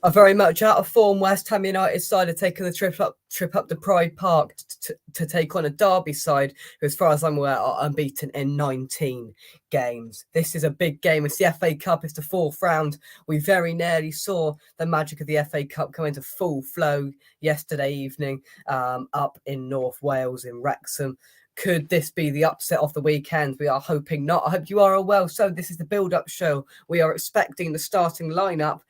Are very much out of form. West Ham United side are taking the trip up to Pride Park to take on a Derby side who, as far as I'm aware, are unbeaten in 19 games. This is a big game. It's the FA Cup. It's the fourth round. We very nearly saw the magic of the FA Cup come into full flow yesterday evening up in North Wales in Wrexham. Could this be the upset of the weekend? We are hoping not. I hope you are well. So this is the build-up show. We are expecting the starting lineup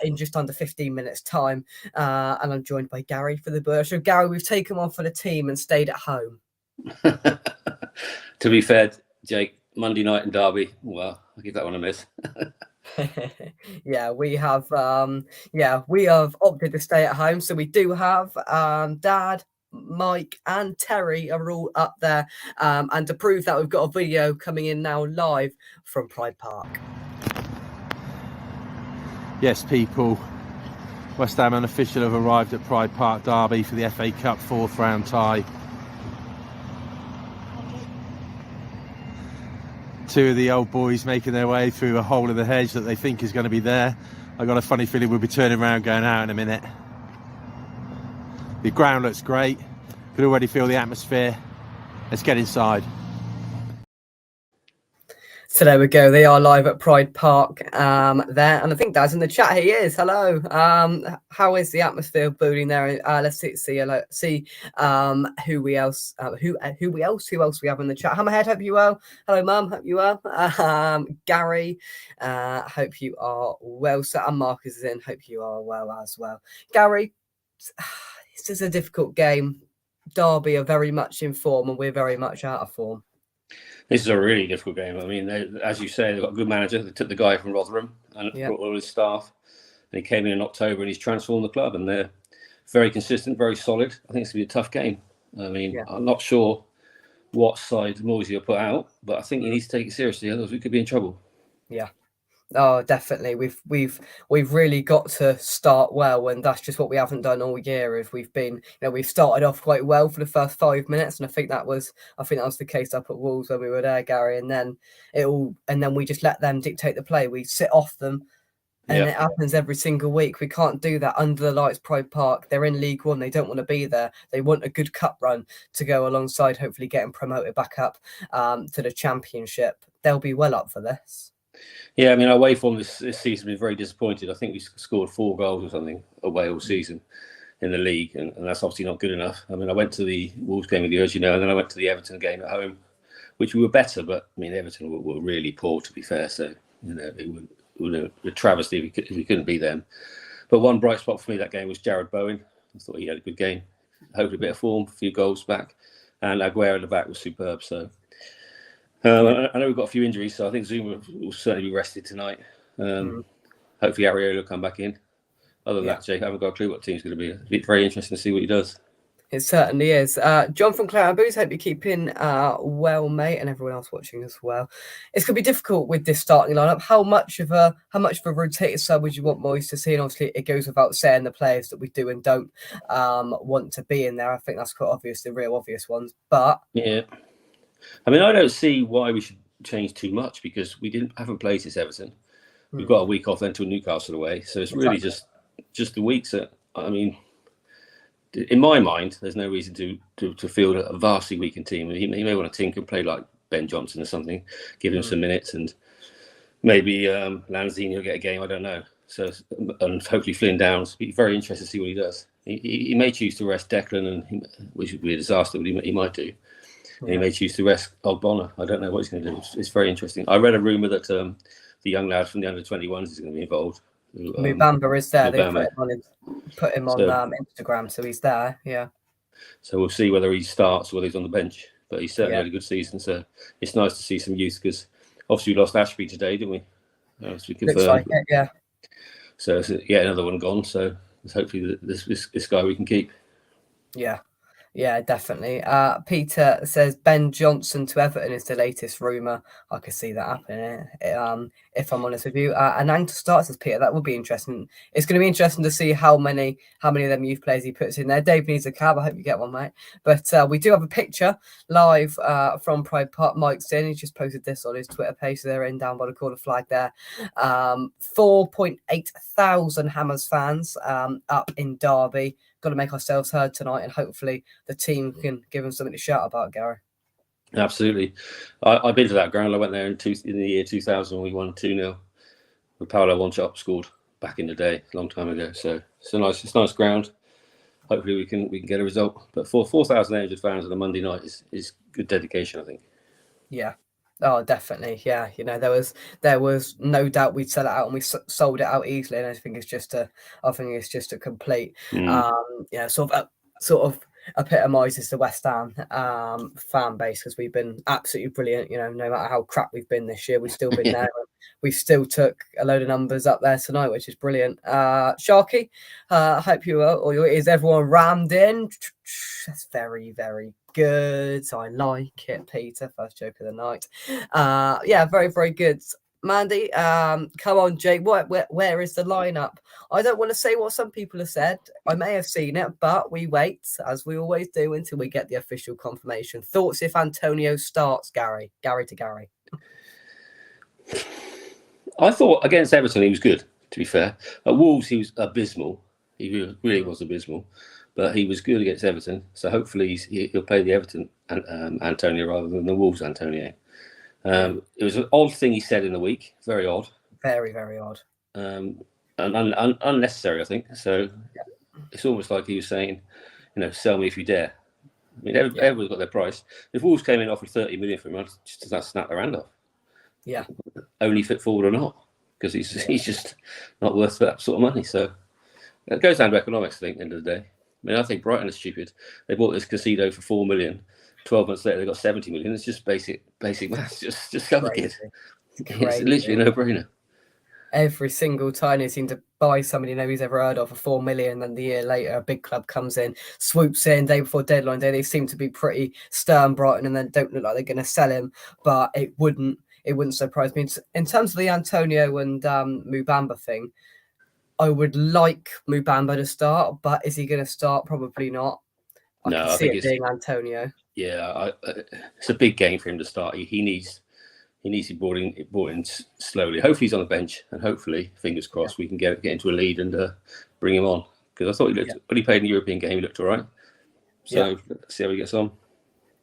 in just under 15 minutes' time. And I'm joined by Gary for the build-up show. Gary, we've taken one for the team and stayed at home. To be fair, Jake, Monday night in Derby, well, I'll give that one a miss. we have opted to stay at home. So we do have Dad, Mike and Terry are all up there, and to prove that, we've got a video coming in now live from Pride Park. Yes, people, West Ham unofficial have arrived at Pride Park Derby for the FA Cup fourth round tie. Two of the old boys making their way through a hole in the hedge that they think is going to be there. I got a funny feeling we'll be turning around going out in a minute. The ground looks great. Could already feel the atmosphere. Let's get inside. So there we go. They are live at Pride Park there, and I think Dad's in the chat. He is. Hello. How is the atmosphere building there? Let's see who else we have in the chat. Hammerhead, hope you well. Hello, Mum. Hope you well. Gary, hope you are well. So, and Marcus is in. Hope you are well as well. Gary, this is a difficult game. Derby are very much in form, and we're very much out of form. This is a really difficult game. I mean, as you say, they've got a good manager. They took the guy from Rotherham and brought all his staff. And he came in October and he's transformed the club. And they're very consistent, very solid. I think it's going to be a tough game. I mean, I'm not sure what side Moisey will put out, but I think he needs to take it seriously. Otherwise, we could be in trouble. Yeah. Oh, definitely. We've really got to start well, and that's just what we haven't done all year. If we've been, we've started off quite well for the first 5 minutes, and I think that was the case up at Wolves when we were there, Gary. And then we just let them dictate the play. We sit off them, and it happens every single week. We can't do that under the lights. Pride Park. They're in League One. They don't want to be there. They want a good cup run to go alongside, hopefully getting promoted back up to the Championship. They'll be well up for this. Yeah, I mean, our away form this season has been very disappointed. I think we scored 4 goals or something away all season in the league, and that's obviously not good enough. I mean, I went to the Wolves game with you, as you know, and then I went to the Everton game at home, which we were better, but I mean, Everton were really poor, to be fair. So, it would a travesty if we couldn't beat them. But one bright spot for me that game was Jared Bowen. I thought he had a good game. Hopefully a bit of form, a few goals back. And Aguero at the back was superb. So I know we've got a few injuries, so I think Zuma will certainly be rested tonight. Hopefully Areola will come back in. Other than that, Jake, I haven't got a clue what the team's going to be. It'll be very interesting to see what he does. It certainly is. John from Cloud Boots, hope you're keeping well, mate, and everyone else watching as well. It's going to be difficult with this starting lineup. How much of a rotated side would you want Moyes to see? And obviously, it goes without saying the players that we do and don't want to be in there. I think that's quite obvious, the real obvious ones. But yeah, I mean, I don't see why we should change too much because we haven't played since Everton. We've got a week off then to Newcastle away, so it's really just the weeks that I mean. In my mind, there's no reason to field a vastly weakened team. He may want to tinker and play like Ben Johnson or something, give him some minutes, and maybe Lanzini will get a game. I don't know. So, and hopefully Flynn Downs. Be very interested to see what he does. He may choose to rest Declan, which would be a disaster, but he might do. And he may choose to rest Ogbonna. I don't know what he's going to do. It's very interesting. I read a rumor that the young lad from the under-21s is going to be involved. Mubamba is there. They put him on Instagram, so he's there. Yeah. So we'll see whether he starts or whether he's on the bench. But he's certainly had a good season. So it's nice to see some youth because obviously we lost Ashby today, didn't we? Looks like it, yeah. So another one gone. So hopefully this guy we can keep. Yeah, Yeah, definitely. Peter says Ben Johnson to Everton is the latest rumour. I could see that happening. If I'm honest with you, Anang to start, says Peter. That would be interesting. It's going to be interesting to see how many of them youth players he puts in there. Dave needs a cab. I hope you get one, mate. But we do have a picture live from Pride Park. Mike's in. He just posted this on his Twitter page. So they're in down by the corner flag there. 4.8 thousand Hammers fans up in Derby. Got to make ourselves heard tonight, and hopefully the team can give them something to shout about, Gary. Absolutely. I've been to that ground. I went there in the year 2000. We won 2-0. With Paolo Watchalong scored back in the day, a long time ago. So it's a nice ground. Hopefully we can get a result. But for 4,800 fans on a Monday night is good dedication, I think. Yeah. Oh, definitely. Yeah. You know, there was no doubt we'd sell it out, and we sold it out easily. And I think it's just a complete, sort of epitomises the West Ham fan base, because we've been absolutely brilliant. You know, no matter how crap we've been this year, we've still been there. We still took a load of numbers up there tonight, which is brilliant. Sharky, I hope you are, or is everyone rammed in? That's very, very good. I like it, Peter. First joke of the night. Yeah, very, very good. Mandy, come on, Jake. Where is the lineup? I don't want to say what some people have said. I may have seen it, but we wait, as we always do, until we get the official confirmation. Thoughts if Antonio starts, Gary? Gary to Gary. I thought against Everton he was good, to be fair. At Wolves he was abysmal. He really was abysmal. But he was good against Everton. So hopefully he'll play the Everton Antonio rather than the Wolves Antonio. It was an odd thing he said in the week. Very odd. Very, very odd. And unnecessary, I think. So it's almost like he was saying, sell me if you dare. I mean, everyone's got their price. If Wolves came in and offered 30 million for him, I'd just snap their hand off. Yeah. Only fit forward or not, because he's just not worth that sort of money. So it goes down to economics, I think, at the end of the day. I mean, I think Brighton is stupid. They bought this Casido for 4 million. 12 months later, they got 70 million. It's just basic maths. Just cover kid. It's literally a no-brainer. Every single time they seem to buy somebody nobody's ever heard of for 4 million, and the year later a big club comes in, swoops in day before deadline day. They seem to be pretty stern, Brighton, and then don't look like they're going to sell him. But it wouldn't surprise me. In terms of the Antonio and Mubamba thing, I would like Mubamba to start, but is he going to start? Probably not. I think it being Antonio. Yeah, it's a big game for him to start. He needs to be brought in slowly. Hopefully he's on the bench, and hopefully, fingers crossed, we can get into a lead and bring him on. Because I thought he looked, when he played in the European game, he looked all right. So let's see how he gets on.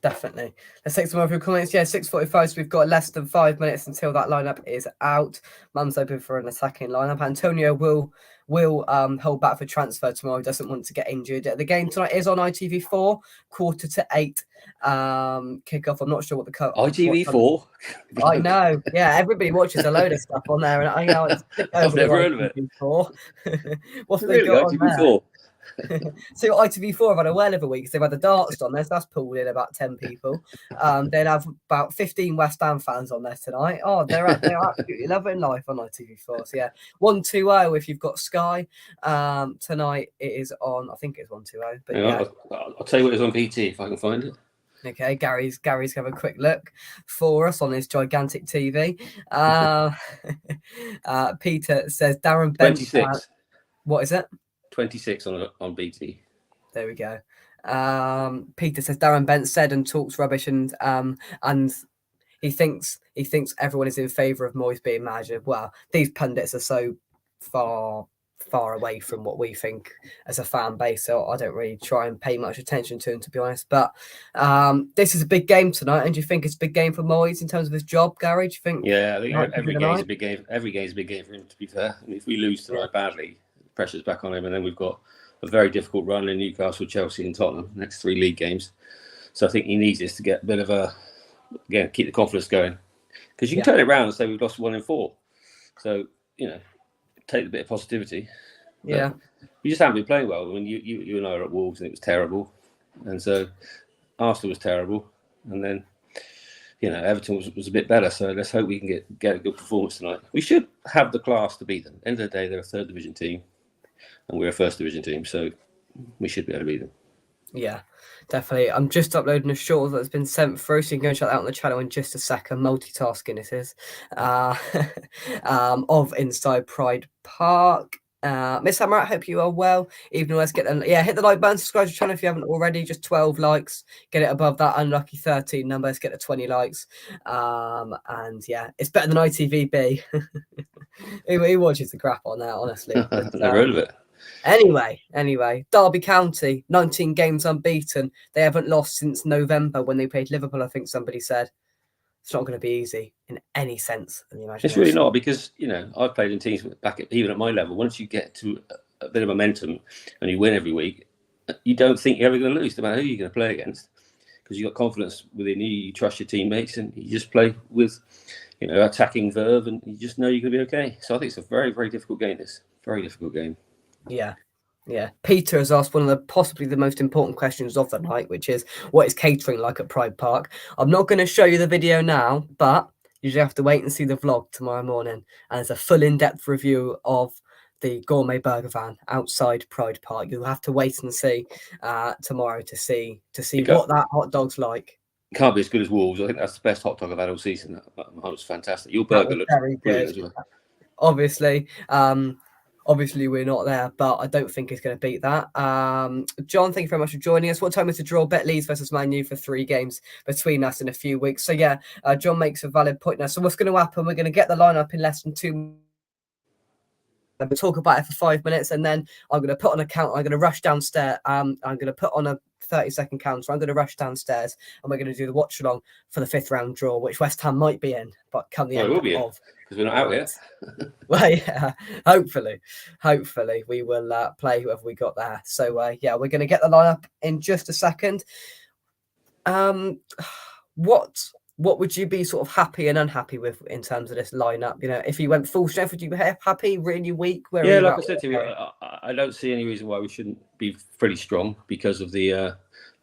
Definitely. Let's take some of your comments. Yeah, 6:45. So we've got less than 5 minutes until that lineup is out. Mum's open for an attacking lineup. Antonio will hold back for transfer tomorrow. He doesn't want to get injured. The game tonight is on ITV4, 7:45. Kickoff. I'm not sure what the ITV4. I know. Yeah, everybody watches a load of stuff on there, and I know I've never heard of it. What's they got on there? So ITV4 have had a whale of a week. They've had the darts on there, so that's pulled in about 10 people. They'll have about 15 West Ham fans on there tonight. Oh, they're absolutely loving life on ITV4. So yeah, 120 if you've got Sky. Tonight it is on. I think it's 120. But yeah, I'll tell you what it is on BT if I can find it. Okay, Gary's have a quick look for us on his gigantic TV. Peter says Darren Bent. 26. What is it? 26 on BT. There we go. Peter says Darren Bent said and talks rubbish, and he thinks everyone is in favour of Moyes being manager. Well, these pundits are so far away from what we think as a fan base, so I don't really try and pay much attention to him, to be honest. But this is a big game tonight, and do you think it's a big game for Moyes in terms of his job, Gary? Do you think? Yeah, I think every game's a big game. Every game's a big game for him, to be fair. I mean, if we lose tonight badly, pressure's back on him, and then we've got a very difficult run in Newcastle, Chelsea and Tottenham, next 3 league games. So I think he needs this to get a bit of keep the confidence going. Because you can turn it around and say we've lost 1 in 4. So, take a bit of positivity. Yeah. We just haven't been playing well. I mean, you and I were at Wolves and it was terrible. And so Arsenal was terrible. And then, Everton was a bit better. So let's hope we can get a good performance tonight. We should have the class to beat them. At the end of the day, they're a 3rd division team and we're a 1st division team. So we should be able to beat them. Yeah, definitely. I'm just uploading a short that's been sent through, so you can go check that out on the channel in just a second. Multitasking it is. Of Inside Pride Park. Miss Hammer, I hope you are well. Even let's get them. Yeah, hit the like button, subscribe to the channel if you haven't already. Just 12 likes. Get it above that unlucky 13 number. Let's get to 20 likes. And yeah, it's better than ITVB. He watches the crap on that, honestly. But, Never heard of it. Anyway, Derby County, 19 games unbeaten. They haven't lost since November when they played Liverpool, I think somebody said. It's not going to be easy in any sense in the imagination. It's really not, because, you know, I've played in teams even at my level. Once you get to a bit of momentum and you win every week, you don't think you're ever going to lose, no matter who you're going to play against, because you've got confidence within you, you trust your teammates, and you just play with, you know, attacking verve, and you just know you're going to be okay. So I think it's a very, very difficult game, this. Very difficult game. Yeah. Peter has asked one of the possibly the most important questions of the night, which is, what is catering like at Pride Park? I'm not going to show you the video now, but you just have to wait and see the vlog tomorrow morning. And it's a full in-depth review of the gourmet burger van outside Pride Park. You'll have to wait and see tomorrow to see what that hot dog's like. It can't be as good as Wolves. I think that's the best hot dog I've had all season. That was fantastic. Your burger looks very brilliant good. as well. Obviously, we're not there, but I don't think it's going to beat that. John, thank you very much for joining us. What time is the draw? Bet Leeds versus Man U for 3 games between us in a few weeks. So, yeah, John makes a valid point now. So what's going to happen? We're going to get the lineup in less than 2 we'll talk about it for 5 minutes, and then I'm going to put on a count. I'm going to rush downstairs. I'm going to put on a 30-second counter. I'm going to rush downstairs, and we're going to do the watch-along for the 5th round draw, which West Ham might be in, but come the end will be of... because we're not out yet. Well, yeah, hopefully we will play whoever we got there. So, yeah, we're going to get the lineup in just a second. What would you be sort of happy and unhappy with in terms of this lineup? You know, if you went full strength, would you be happy, really weak? Yeah, like I said to you, I don't see any reason why we shouldn't be pretty strong, because of the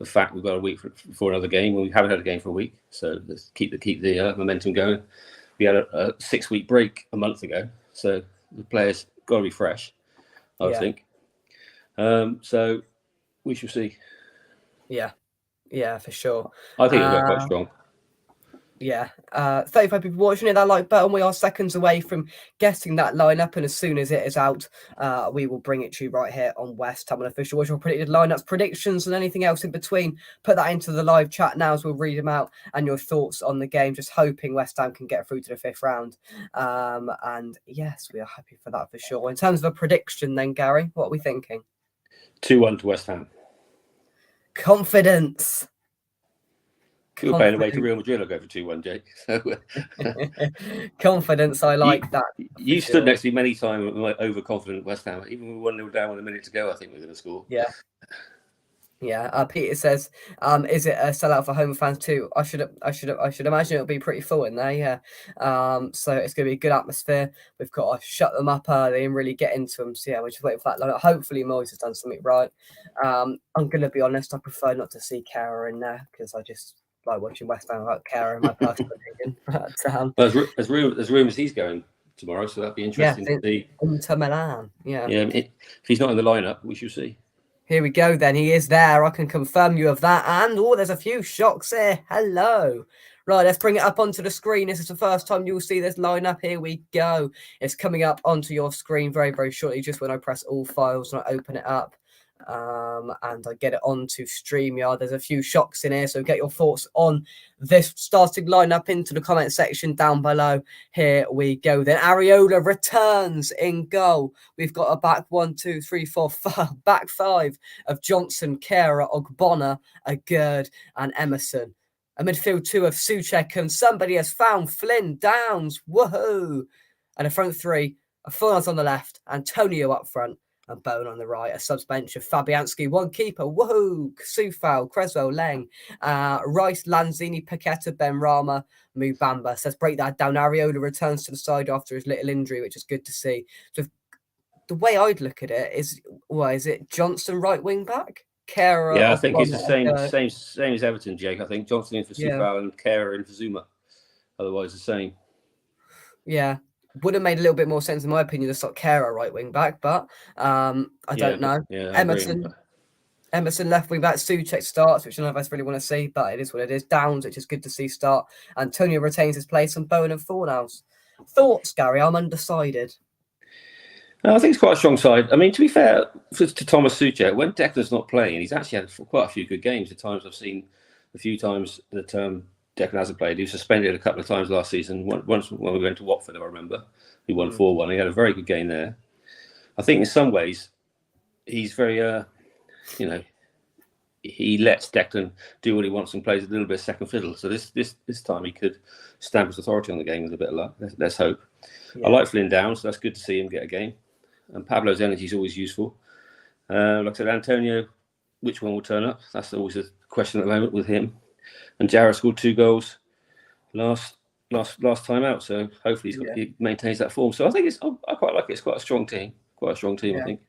fact we've got a week for another game, and we haven't had a game for a week. So let's keep the momentum going. We had a 6-week break a month ago, so the players got to be fresh, I would think. So we shall see. Yeah, for sure. I think it'll go quite strong. Yeah, 35 people watching it. That like button. We are seconds away from getting that lineup, and as soon as it is out, we will bring it to you right here on West Ham Official. What's your predicted lineups, predictions, and anything else in between? Put that into the live chat now, as we'll read them out, and your thoughts on the game. Just hoping West Ham can get through to the 5th round. And yes, we are happy for that for sure. In terms of a prediction, then Gary, what are we thinking? 2-1 to West Ham. Confidence. If you're playing away to Real Madrid, I'll go for 2-1, Jake. So, confidence, I like that. You stood next to me many times with my overconfident West Ham. Even with 1-0 down with a minute to go, I think we're going to score. Yeah. Peter says, is it a sellout for home fans too? I should imagine it'll be pretty full in there. Yeah. So it's going to be a good atmosphere. We've got to shut them up early and really get into them. So yeah, we're just waiting for that. Hopefully Moyes has done something right. I'm going to be honest. I prefer not to see Kara in there, because I just like watching West Ham without Kara, in my personal opinion. But, there's rumours he's going tomorrow, so that'd be interesting to see. Inter Milan. Yeah. If he's not in the lineup, we shall see. Here we go then. He is there. I can confirm you of that. And, there's a few shocks here. Hello. Right, let's bring it up onto the screen. This is the first time you'll see this lineup. Here we go. It's coming up onto your screen very, very shortly, just when I press all files and I open it up. And I get it onto StreamYard. There's a few shocks in here, so get your thoughts on this starting lineup into the comment section down below. Here we go then. Areola returns in goal. We've got a back 5 of Johnson, Kara, Ogbonna, Agurd, and Emerson. A midfield 2 of Souček, and somebody has found Flynn Downs. Woohoo! And a front 3 of Fornals on the left, Antonio up front, and Bowen on the right. A subs bench of Fabianski, 1 keeper. Woohoo! Soufal, Creswell, Leng, Rice, Lanzini, Paqueta, Benrahma, Mubamba. So let's break that down. Areola returns to the side after his little injury, which is good to see. So the way I'd look at it is, is it Johnson right wing back? Kara, yeah, I think it's the same as Everton, Jake. I think Johnson in for Soufal and Kara in for Zuma. Otherwise, the same. Yeah, would have made a little bit more sense in my opinion to start Kara right wing back, but I don't know. Yeah, Emerson. Emerson left wing back, Souček starts, which none of us really want to see, but it is what it is. Downs, which is good to see start. Antonio retains his place, and Bowen and Fornals. Thoughts, Gary? I'm undecided. I think it's quite a strong side. I mean, to be fair to Thomas Souček, when Declan's not playing, he's actually had quite a few good games. The times I've seen, a few times that Declan hasn't played, he was suspended a couple of times last season. Once when we went to Watford, I remember, he won 4-1. He had a very good game there. I think in some ways, he's very, he lets Declan do what he wants and plays a little bit of second fiddle. So this time he could stamp his authority on the game with a bit of luck. Let's hope. Yeah. I like Flynn down, so that's good to see him get a game. And Pablo's energy is always useful. Like I said, Antonio, which one will turn up? That's always a question at the moment with him. And Jarrah scored 2 goals last time out, so hopefully he maintains that form. So I think I quite like it. It's quite a strong team. I think.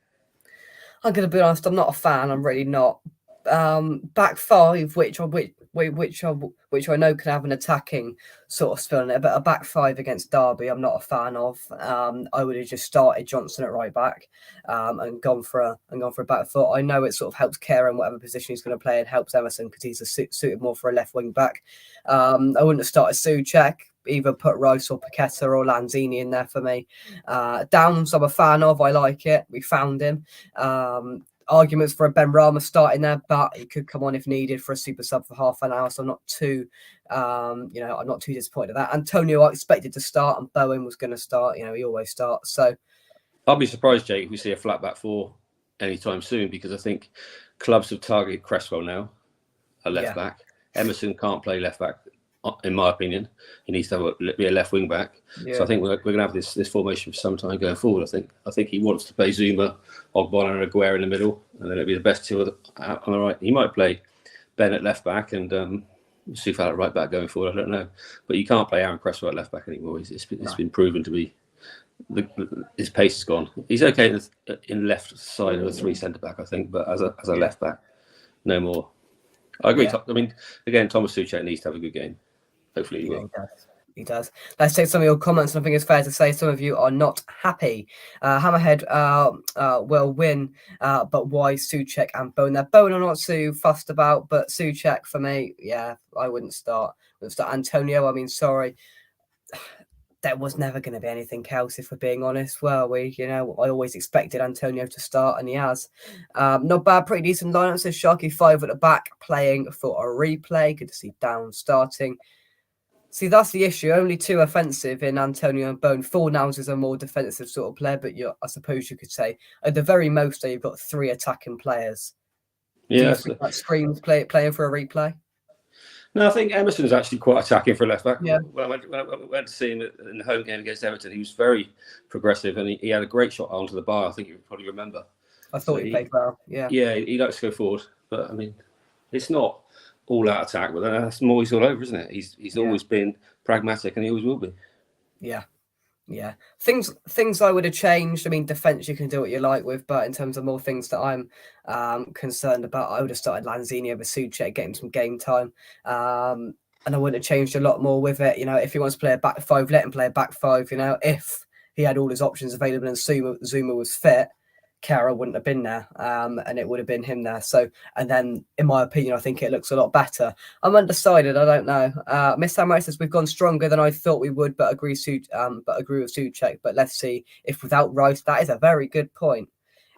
I'm going to be honest. I'm not a fan. I'm really not. Back five, which I know can have an attacking sort of spell in it, but a back five against Derby, I'm not a fan of. I would have just started Johnson at right back, and gone for a back foot. I know it sort of helps Kerr in whatever position he's going to play, and helps Emerson because he's suited more for a left wing back. I wouldn't have started Souček. Either put Rice or Paqueta or Lanzini in there for me. Downs, I'm a fan of. I like it. We found him. Arguments for a Ben Rama starting there, but he could come on if needed for a super sub for half an hour. So I'm not too, I'm not too disappointed at that. Antonio, I expected to start, and Bowen was going to start. He always starts. So I'll be surprised, Jake, if we see a flat back 4 anytime soon, because I think clubs have targeted Cresswell now, a left back. Emerson can't play left back. In my opinion, he needs to be a left wing back. Yeah. So I think we're going to have this formation for some time going forward. I think he wants to play Zuma, Ogbonna, and Aguero in the middle, and then it'll be the best 2 on the right. He might play Ben at left back and Soufal at right back going forward. I don't know, but you can't play Aaron Cresswell at left back anymore. It's been proven to be his pace is gone. He's okay in left side of a 3 centre back, I think, but as a left back, no more. I agree. Yeah. I mean, again, Thomas Souček needs to have a good game. Hopefully he will. He does. Let's take some of your comments. And I think it's fair to say some of you are not happy. Hammerhead will win, but why Souček and Bowen? Now, Bowen I'm not too fussed about, but Souček for me, I wouldn't start. Antonio, I mean, sorry. There was never going to be anything else, if we're being honest. Well, I always expected Antonio to start, and he has. Not bad, pretty decent lineup. So Sharky 5 at the back, playing for a replay. Good to see Down starting. See, that's the issue. Only 2 offensive in Antonio and Bowen. Fornals is a more defensive sort of player, but I suppose you could say at the very most, you've got 3 attacking players. Yeah, do you think that screams playing for a replay? No, I think Emerson is actually quite attacking for a left back. Yeah. When I went to see him in the home game against Everton, he was very progressive, and he had a great shot onto the bar. I think you probably remember. I thought he played well. Yeah. Yeah, he likes to go forward, but I mean, it's not all out attack, but that's Moyes all over, isn't it? He's always been pragmatic, and he always will be. Yeah. Things I would have changed. I mean, defense you can do what you like with, but in terms of more things that I'm concerned about, I would have started Lanzini over Souček, getting some game time, and I wouldn't have changed a lot more with it. If he wants to play a back 5, let him play a back 5. If he had all his options available and Zuma was fit, Kara wouldn't have been there, and it would have been him there. So, and then, in my opinion, I think it looks a lot better. I'm undecided. I don't know. Miss Samurai says we've gone stronger than I thought we would, but agree with Souček. But let's see if without Rice, that is a very good point.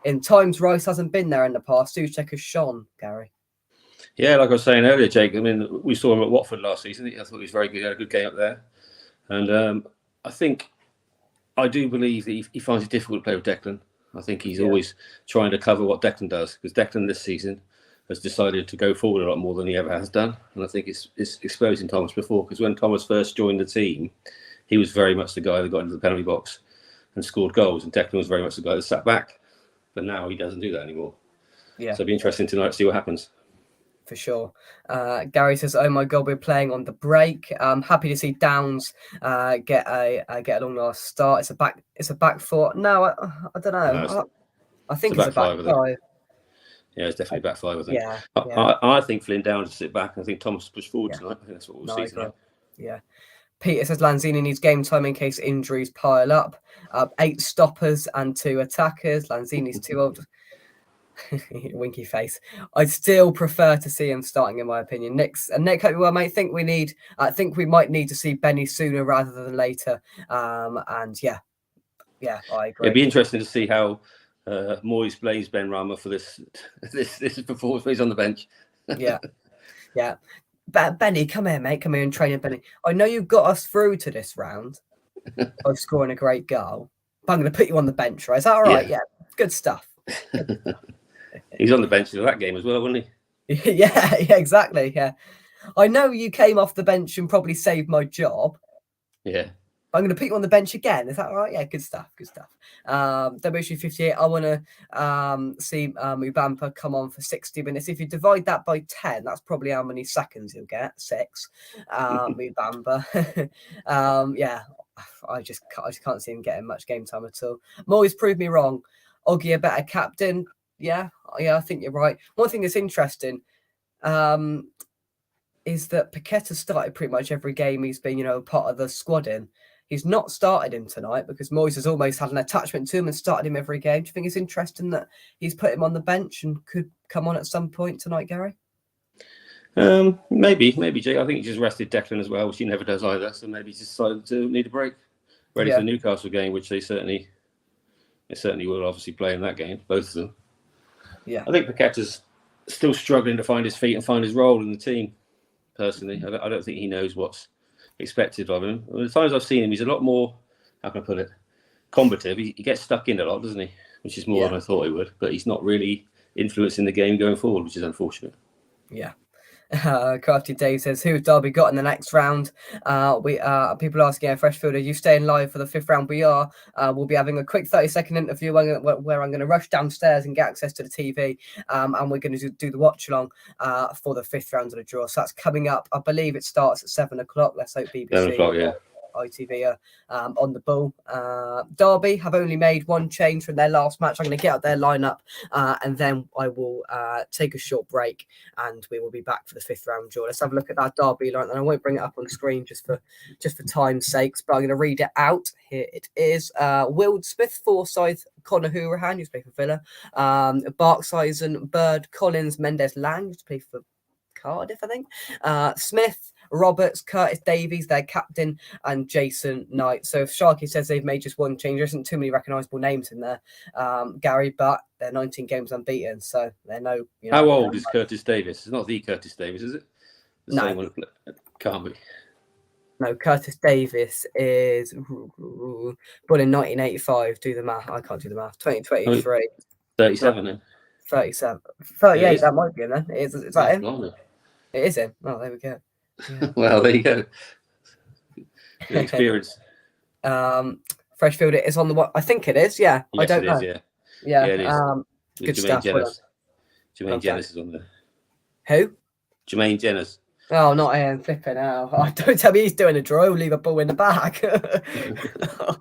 In times Rice hasn't been there in the past, Souček has shone. Gary. Yeah, like I was saying earlier, Jake. I mean, we saw him at Watford last season. I thought he was very good. He had a good game up there, and I do believe that he finds it difficult to play with Declan. I think he's always trying to cover what Declan does, because Declan this season has decided to go forward a lot more than he ever has done. And I think it's exposing Thomas before, because when Thomas first joined the team, he was very much the guy that got into the penalty box and scored goals. And Declan was very much the guy that sat back. But now he doesn't do that anymore. Yeah. So it'll be interesting tonight to see what happens. For sure. Gary says, "Oh my God, we're playing on the break." I'm happy to see Downs get a long last start. It's a back 4. No, I don't know. No, I think it's a back 5. Yeah, it's definitely back 5. I think. Yeah. I think Flynn Downs to sit back. I think Thomas push forward tonight. I think that's what we'll see tonight. Yeah. Peter says Lanzini needs game time in case injuries pile up. 8 stoppers and 2 attackers. Lanzini's too old. Winky face. I'd still prefer to see him starting, in my opinion. Nick, hope you well, mate. I think we might need to see Benny sooner rather than later. And yeah, I agree. It'd be interesting to see how Moyes blames Ben Rama for this performance when he's on the bench. Yeah. Benny, come here, mate. Come here and train it, Benny. I know you got us through to this round by scoring a great goal, but I'm going to put you on the bench, right? Is that all right? Yeah. Good stuff. He's on the bench in that game as well, wasn't he? Yeah, exactly. Yeah. I know you came off the bench and probably saved my job. Yeah. I'm going to put you on the bench again. Is that all right? Yeah, good stuff. WC 58, I want to see Mubampa come on for 60 minutes. If you divide that by 10, that's probably how many seconds he'll get. 6. Mubampa. Yeah, I just can't see him getting much game time at all. Moyes proved me wrong. Oggy a better captain. Yeah, I think you're right. One thing that's interesting is that Paqueta started pretty much every game he's been, part of the squad in. He's not started him tonight because Moyes has almost had an attachment to him and started him every game. Do you think it's interesting that he's put him on the bench and could come on at some point tonight, Gary? Maybe, Jake. I think he just rested Declan as well, which he never does either. So maybe he's decided to need a break. Ready for the Newcastle game, which they certainly will obviously play in that game, both of them. Yeah. I think Paqueta's still struggling to find his feet and find his role in the team, personally. I don't think he knows what's expected of him. The times I've seen him, he's a lot more, how can I put it, combative. He gets stuck in a lot, doesn't he? Which is more than I thought he would. But he's not really influencing the game going forward, which is unfortunate. Yeah. Crafty Dave says, who's Derby got in the next round? People asking, Freshfield, are you staying live for the 5th round? We are. We'll be having a quick 30-second interview where I'm going to rush downstairs and get access to the TV, and we're going to do the watch-along for the 5th round of the draw. So that's coming up. I believe it starts at 7 o'clock. Let's hope BBC. 7 o'clock, yeah. ITV on the ball. Derby have only made one change from their last match. I'm going to get out their lineup and then I will take a short break and we will be back for the 5th round draw. Let's have a look at that Derby line, and I won't bring it up on the screen just for time's sakes, but I'm going to read it out. Here it is. Will Smith, Forsyth, Conor Hourihane, who's played for Villa, Barksizen, Bird, Collins, Mendes, Lang, who's played for Cardiff, I think. Smith, Roberts, Curtis Davies, their captain, and Jason Knight. So if Sharky says they've made just one change, there isn't too many recognisable names in there, Gary, but they're 19 games unbeaten, so they're no. How old is Curtis Davies? It's not the Curtis Davies, is it? No. Same one. Can't be. No, Curtis Davies is born in 1985. Do the math. I can't do the math. 2023. 37 then. 37. 38, that might be him then. Is that him? Blimey. It is him. Oh, there we go. Yeah. Well, there you go. Good experience. Freshfield, it is on the what? I think it is. Yeah, yes, I don't know. Yeah, it is. Good Jermaine stuff. Jermaine Jennings is on there. Who? Jermaine Jennings. Oh, not him. Flipping out. Oh, don't tell me he's doing a draw. Leave a ball in the back. Oh,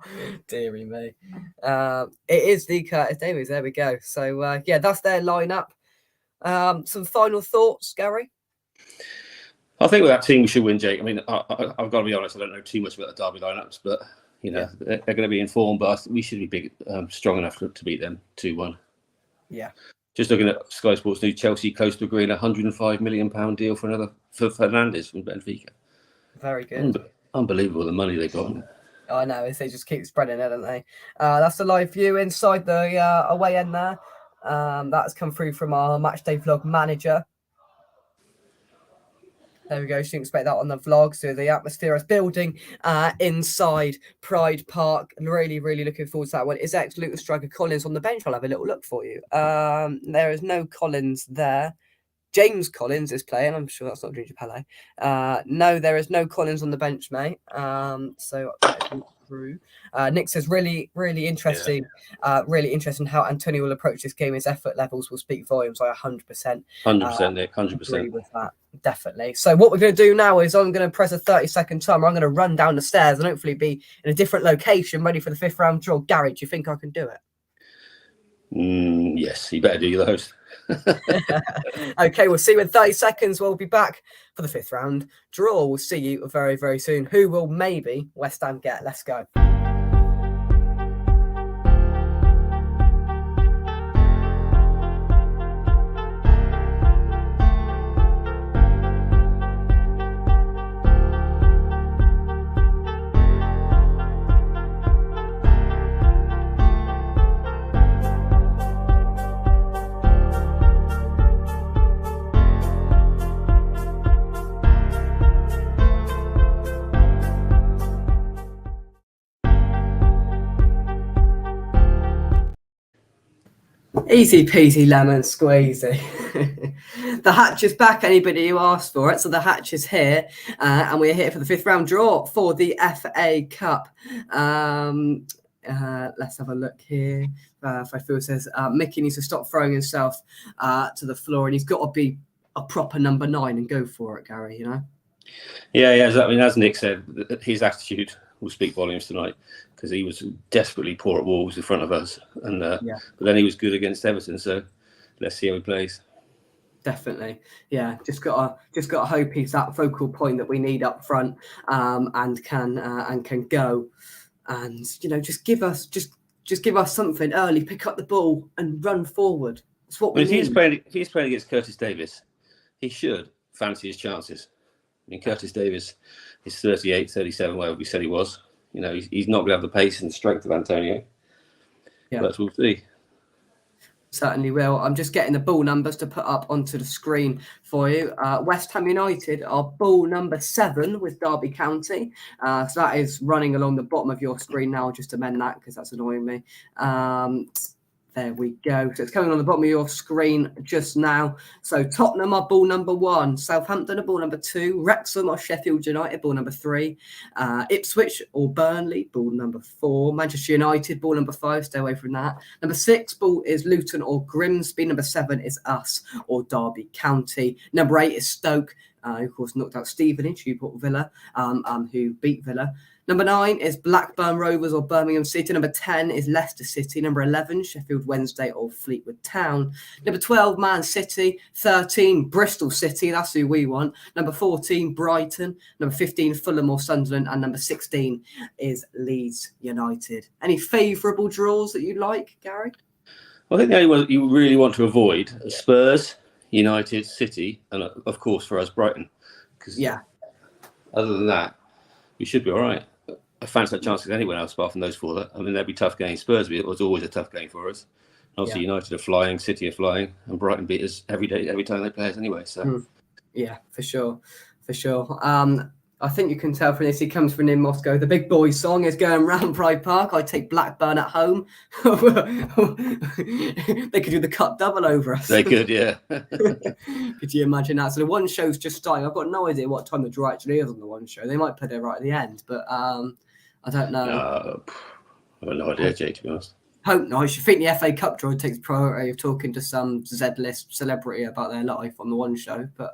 dearie me. It is the Curtis Davies. There we go. So, that's their lineup. Some final thoughts, Gary? I think with that team we should win, Jake. I mean, I've got to be honest, I don't know too much about the Derby lineups, but they're going to be informed. But we should be big, strong enough to beat them 2-1. Yeah. Just looking at Sky Sports News, Chelsea close to agreeing a £105 million deal for Fernandes from Benfica. Very good. Unbelievable the money they got. I know, they just keep spreading it, don't they? That's the live view inside the away end there. That's come through from our matchday vlog manager. There we go. You should expect that on the vlog. So the atmosphere is building inside Pride Park. And really, really looking forward to that one. Is ex-Luton striker Collins on the bench? I'll have a little look for you. There is no Collins there. James Collins is playing. I'm sure that's not Ginger Pele. No, there is no Collins on the bench, mate. So through. Nick says, really, really interesting. Really interesting how Antonio will approach this game. His effort levels will speak volumes. I 100%. 100%, Nick. 100%. Agree with that. Definitely. So what we're going to do now is I'm going to press a 30-second timer. I'm going to run down the stairs and hopefully be in a different location, ready for the 5th round draw. Gary, do you think I can do it? Yes, you better do. You're the host. Okay, we'll see you in 30 seconds. We'll be back for the 5th round draw. We'll see you very, very soon. Who will maybe West Ham get? Let's go. Easy peasy lemon squeezy. The hatch is back, anybody who asked for it. So the hatch is here, and we're here for the 5th round draw for the FA Cup. Let's have a look here. Phil says Mickey needs to stop throwing himself to the floor, and he's got to be a proper number 9 and go for it, Gary, you know? Yeah. I mean, as Nick said, his attitude will speak volumes tonight, because he was desperately poor at Wolves in front of us, and but then he was good against Everton. So let's see how he plays. Definitely, yeah. Just got to hope he's that focal point that we need up front, and can go, and just give us something early. Pick up the ball and run forward. That's what we need. If he's playing against Curtis Davis, he should fancy his chances. I mean, Curtis Davis is 38, 37, whatever we said he was. He's not going to have the pace and strength of Antonio. Yeah, but we'll see. Certainly will. I'm just getting the ball numbers to put up onto the screen for you. West Ham United are ball number 7 with Derby County. So that is running along the bottom of your screen now. I'll just amend that because that's annoying me. There we go. So it's coming on the bottom of your screen just now. So Tottenham are ball number 1. Southampton are ball number 2. Wrexham or Sheffield United, ball number 3. Ipswich or Burnley, ball number 4. Manchester United, ball number 5. Stay away from that. Number 6 ball is Luton or Grimsby. Number 7 is us or Derby County. Number 8 is Stoke, who of course knocked out Stevenage, who bought Villa, who beat Villa. Number 9 is Blackburn Rovers or Birmingham City. Number 10 is Leicester City. Number 11, Sheffield Wednesday or Fleetwood Town. Number 12, Man City. 13, Bristol City. That's who we want. Number 14, Brighton. Number 15, Fulham or Sunderland. And number 16 is Leeds United. Any favourable draws that you like, Gary? Well, I think the only one you really want to avoid are Spurs, United, City, and of course for us, Brighton. Because other than that, we should be all right. I fancy that chances anyone else apart from those 4. I mean, they'd be tough games. Spurs, it was always a tough game for us. Obviously, United are flying, City are flying, and Brighton beat us every time they play us anyway. So, yeah, for sure. I think you can tell from this, he comes from in Moscow. The big boy song is going round Pride Park. I take Blackburn at home. They could do the cup double over us. They could, yeah. Could you imagine that? So the one show's just starting. I've got no idea what time the draw actually is on the one show. They might put it right at the end, but I don't know. I've got no idea, Jay, to be honest. Hope not. I should think the FA Cup draw takes priority of talking to some Z-list celebrity about their life on the one show, but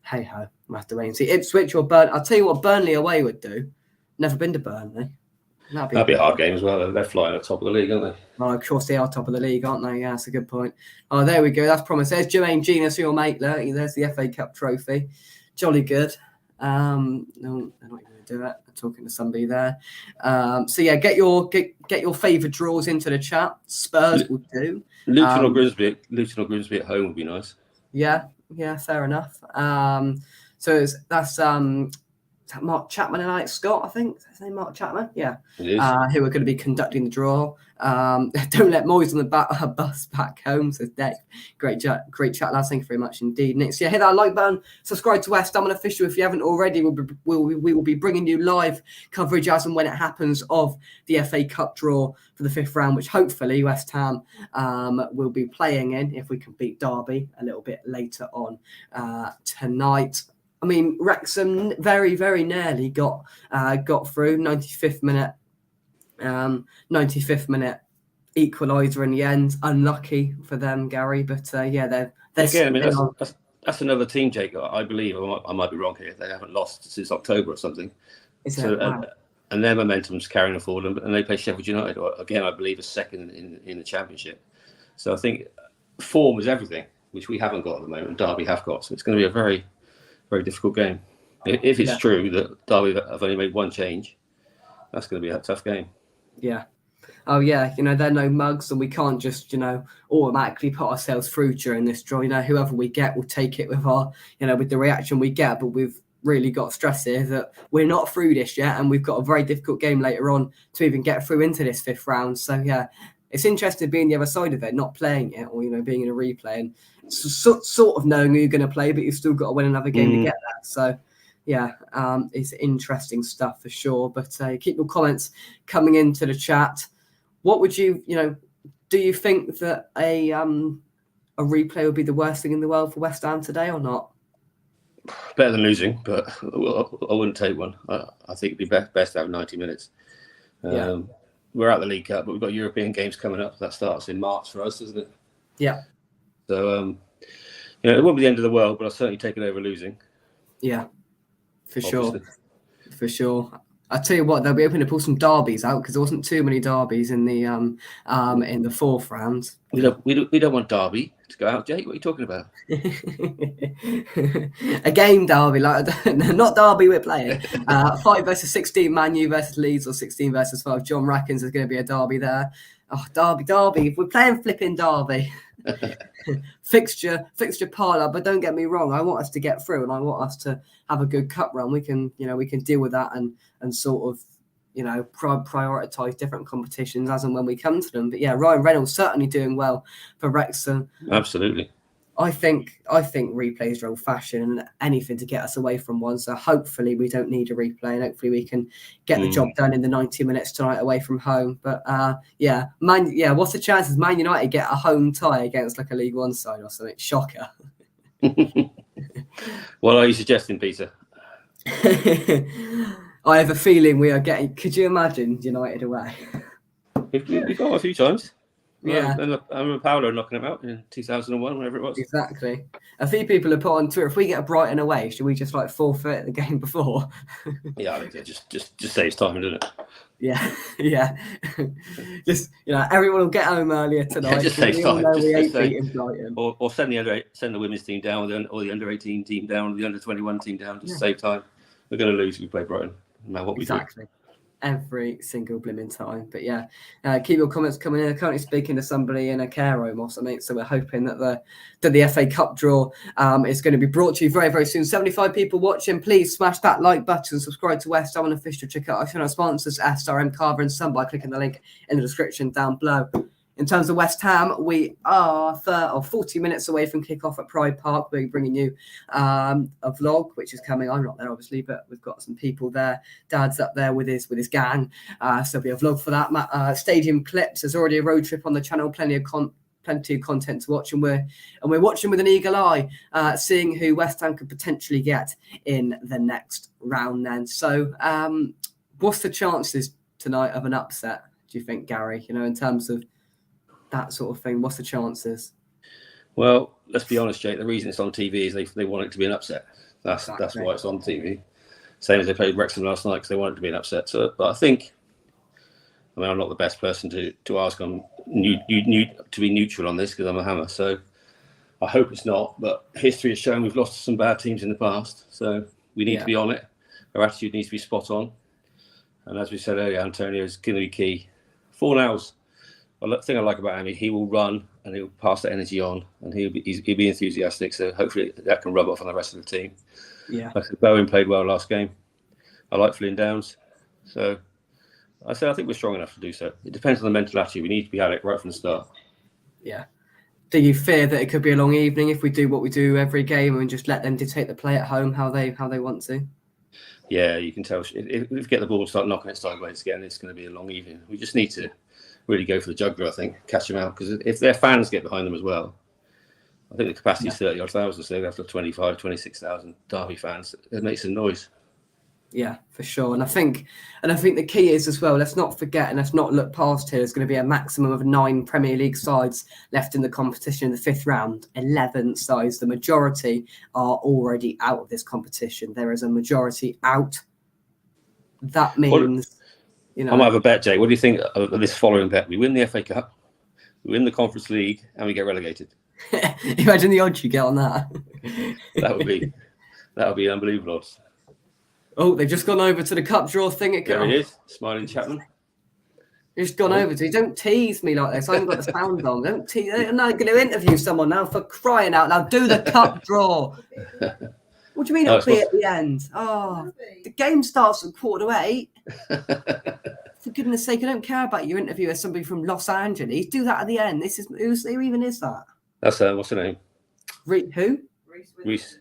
hey ho, we'll have to wait and see. Ipswich or Burnley. I'll tell you what Burnley away would do. Never been to Burnley. That'd be a hard game as well. They're flying at the top of the league, aren't they? Oh, of course they are top of the league, aren't they? Yeah, that's a good point. Oh, there we go. That's promised. There's Jermaine Genius, your mate there. There's the FA Cup trophy. Jolly good. No, they're not even going to do it. I'm talking to somebody there. So yeah, get your favourite draws into the chat. Spurs will do. Luton or Grimsby at home would be nice. Yeah, fair enough. So that's Mark Chapman and Alex Scott, I think. Is his name Mark Chapman? Yeah. It is. Who are going to be conducting the draw. Don't let Moyes on the bus back home, says Dave. Great chat, lads. Thank you very much indeed, Nick. So yeah, hit that like button. Subscribe to West Ham Official if you haven't already. We will be bringing you live coverage as and when it happens of the FA Cup draw for the 5th round, which hopefully West Ham will be playing in if we can beat Derby a little bit later on tonight. I mean, Wrexham very, very nearly got through. 95th minute equaliser in the end. Unlucky for them, Gary. But they're again. I mean, that's another team, Jake. I believe I might be wrong here. They haven't lost since October or something. Wow. And their momentum's carrying forward, and they play Sheffield United again. I believe a second in the Championship. So I think form is everything, which we haven't got at the moment. Derby have got, so it's going to be a very, very difficult game. If it's true that Derby have only made one change, that's going to be a tough game. Yeah. Oh yeah, they're no mugs, and we can't just automatically put ourselves through during this draw. Whoever we get, we'll take it with our with the reaction we get. But we've really got to stress here that we're not through this yet, and we've got a very difficult game later on to even get through into this 5th round. So yeah, it's interesting being the other side of it, not playing it, or being in a replay and sort of knowing who you're going to play, but you've still got to win another game to get that. So yeah, it's interesting stuff for sure. But keep your comments coming into the chat. What would you Do you think that a replay would be the worst thing in the world for West Ham today or not? Better than losing, but I wouldn't take one. I think it'd be best to have 90 minutes. We're out the League Cup, but we've got European games coming up. That starts in March for us, doesn't it? Yeah. So, it won't be the end of the world, but I'll certainly take it over losing. Yeah, for obviously. sure. For sure. I tell you what, they'll be hoping to pull some derbies out because there wasn't too many derbies in the fourth round. We don't want Derby to go out, Jake. What are you talking about? A game derby, not Derby we're playing. 5 versus 16, Man U versus Leeds, or 16 versus 5. John reckons there's going to be a derby there. Oh, derby. If we're playing flipping derby. fixture parlour, but don't get me wrong, I want us to get through and I want us to have a good cup run. We can deal with that and sort of prioritise different competitions as and when we come to them. But yeah, Ryan Reynolds certainly doing well for Wrexham. Absolutely. I think replays are old fashioned and anything to get us away from one. So hopefully we don't need a replay and hopefully we can get the job done in the 90 minutes tonight away from home. But what's the chances Man United get a home tie against like a League One side or something? Shocker. What are you suggesting, Peter? I have a feeling we are getting. Could you imagine United away? We've got a few times. Yeah, and I remember Paolo knocking him out in 2001, whenever it was. Exactly. A few people have put on Twitter, if we get a Brighton away, should we just forfeit the game before? Yeah, I think that just saves time, doesn't it? Yeah. Just everyone will get home earlier tonight. Yeah, just saves time. Brighton. Or send the women's team down, or the under 18 team down, or the under 21 team down. Just save time. We're going to lose if we play Brighton, no matter what we do. Every single blimmin' time. But yeah, keep your comments coming in. I'm currently speaking to somebody in a care home or something, so we're hoping that the FA Cup draw is going to be brought to you very, very soon. 75 people watching. Please smash that like button, subscribe to West Ham Official. Check out our channel sponsors, SRM Carver and Son, by clicking the link in the description down below. In terms of West Ham, we are 40 minutes away from kickoff at Pride Park. We're bringing you a vlog, which is coming. I'm not there, obviously, but we've got some people there. Dad's up there with his gang, so there'll be a vlog for that. Stadium clips. There's already a road trip on the channel. Plenty of content to watch, and we're watching with an eagle eye, seeing who West Ham could potentially get in the next round. Then, so what's the chances tonight of an upset? Do you think, Gary? In terms of that sort of thing, what's the chances? Well, let's be honest, Jake. The reason it's on TV is they want it to be an upset. That's why it's on TV. Same as they played Wrexham last night because they want it to be an upset. So, but I think, I'm not the best person to ask on to be neutral on this because I'm a Hammer. So I hope it's not. But history has shown we've lost to some bad teams in the past. So we need to be on it. Our attitude needs to be spot on. And as we said earlier, Antonio is going to be key. 4 nows. The thing I like about him, he will run and he'll pass that energy on, and he'll be enthusiastic. So hopefully that can rub off on the rest of the team. Yeah, like Bowen played well last game. I like Flynn Downs, so I think we're strong enough to do so. It depends on the mental attitude. We need to be at it right from the start. Yeah. Do you fear that it could be a long evening if we do what we do every game and just let them dictate the play at home how they want to? Yeah, you can tell if we get the ball and start knocking it sideways again, it's going to be a long evening. We just need to really go for the juggler, I think, catch them out. Because if their fans get behind them as well, I think the capacity is 30 odd thousand, so they have to 25, 26,000 Derby fans. It makes some noise. Yeah, for sure. And I think the key is as well, let's not forget and let's not look past here. There's going to be a maximum of 9 Premier League sides left in the competition in the 5th round. 11 sides. The majority are already out of this competition. There is a majority out. That means... I might have a bet, Jay. What do you think of this following bet? We win the FA Cup, we win the Conference League, and we get relegated. Imagine the odds you get on that. that would be unbelievable odds. Oh, they've just gone over to the cup draw thing. There he is, smiling Chapman. He's gone over to. Don't tease me like this. I haven't got the sound on. Don't tease. I'm not going to interview someone now, for crying out loud. Do the cup draw. What do you mean it'll be at the end? Oh, the game starts at 7:45. For goodness sake, I don't care about your interview as somebody from Los Angeles. Do that at the end. Who even is that? That's what's her name? Who? Reese